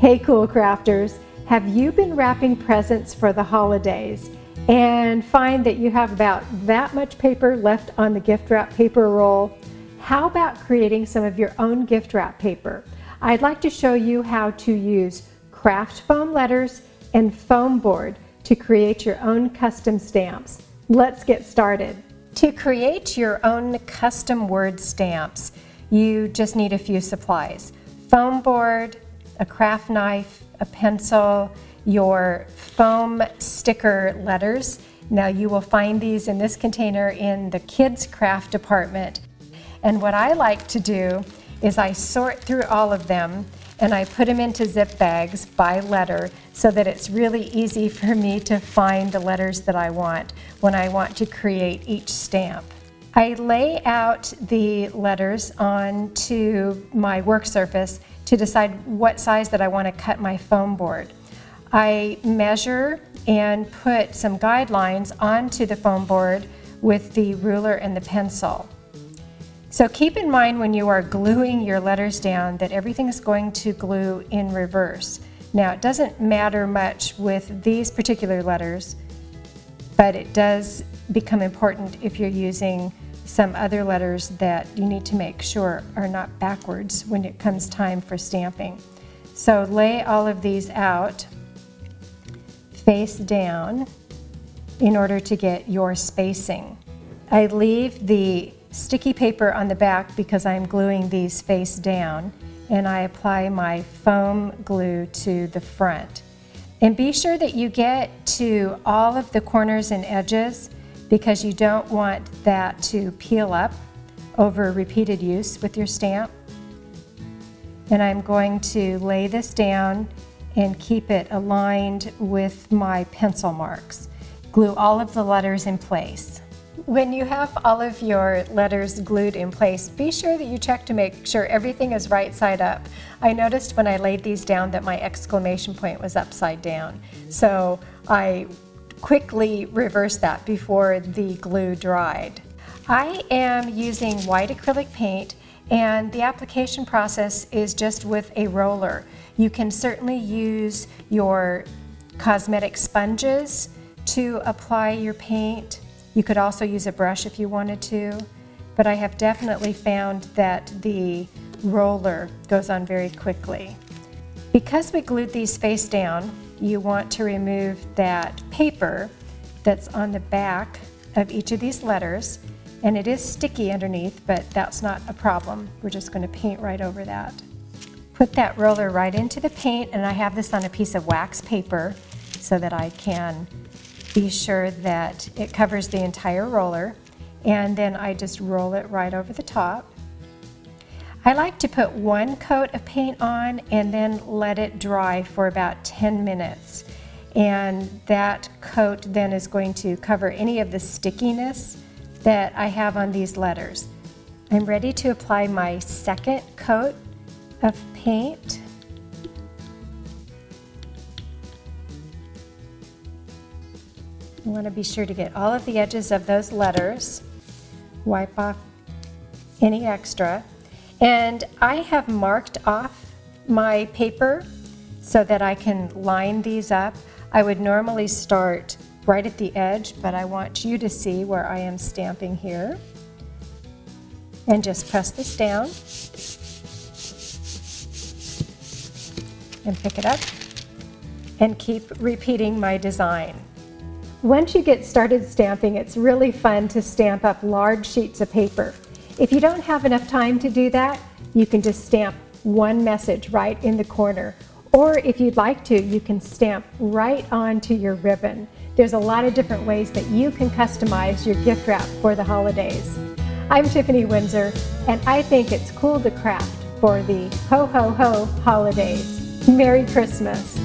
Hey cool crafters, have you been wrapping presents for the holidays and find that you have about that much paper left on the gift wrap paper roll? How about creating some of your own gift wrap paper? I'd like to show you how to use craft foam letters and foam board to create your own custom stamps. Let's get started. To create your own custom word stamps, you just need a few supplies. Foam board, a craft knife, a pencil, your foam sticker letters. Now you will find these in this container in the kids craft department. And what I like to do is I sort through all of them and I put them into zip bags by letter so that it's really easy for me to find the letters that I want when I want to create each stamp. I lay out the letters onto my work surface to decide what size that I want to cut my foam board. I measure and put some guidelines onto the foam board with the ruler and the pencil. So keep in mind when you are gluing your letters down that everything is going to glue in reverse. Now it doesn't matter much with these particular letters, but it does become important if you're using some other letters that you need to make sure are not backwards when it comes time for stamping. So lay all of these out face down in order to get your spacing. I leave the sticky paper on the back because I'm gluing these face down, and I apply my foam glue to the front. And be sure that you get to all of the corners and edges because you don't want that to peel up over repeated use with your stamp. And I'm going to lay this down and keep it aligned with my pencil marks. Glue all of the letters in place. When you have all of your letters glued in place, be sure that you check to make sure everything is right side up. I noticed when I laid these down that my exclamation point was upside down. So I quickly reversed that before the glue dried. I am using white acrylic paint, and the application process is just with a roller. You can certainly use your cosmetic sponges to apply your paint. You could also use a brush if you wanted to, but I have definitely found that the roller goes on very quickly. Because we glued these face down, you want to remove that paper that's on the back of each of these letters, and it is sticky underneath, but that's not a problem. We're just going to paint right over that. Put that roller right into the paint, and I have this on a piece of wax paper so that I can be sure that it covers the entire roller, and then I just roll it right over the top. I like to put one coat of paint on and then let it dry for about 10 minutes. And that coat then is going to cover any of the stickiness that I have on these letters. I'm ready to apply my second coat of paint. You want to be sure to get all of the edges of those letters. Wipe off any extra. And I have marked off my paper so that I can line these up. I would normally start right at the edge, but I want you to see where I am stamping here. And just press this down and pick it up and keep repeating my design. Once you get started stamping, it's really fun to stamp up large sheets of paper. If you don't have enough time to do that, you can just stamp one message right in the corner. Or if you'd like to, you can stamp right onto your ribbon. There's a lot of different ways that you can customize your gift wrap for the holidays. I'm Tiffany Windsor, and I think it's cool to craft for the ho ho ho holidays. Merry Christmas!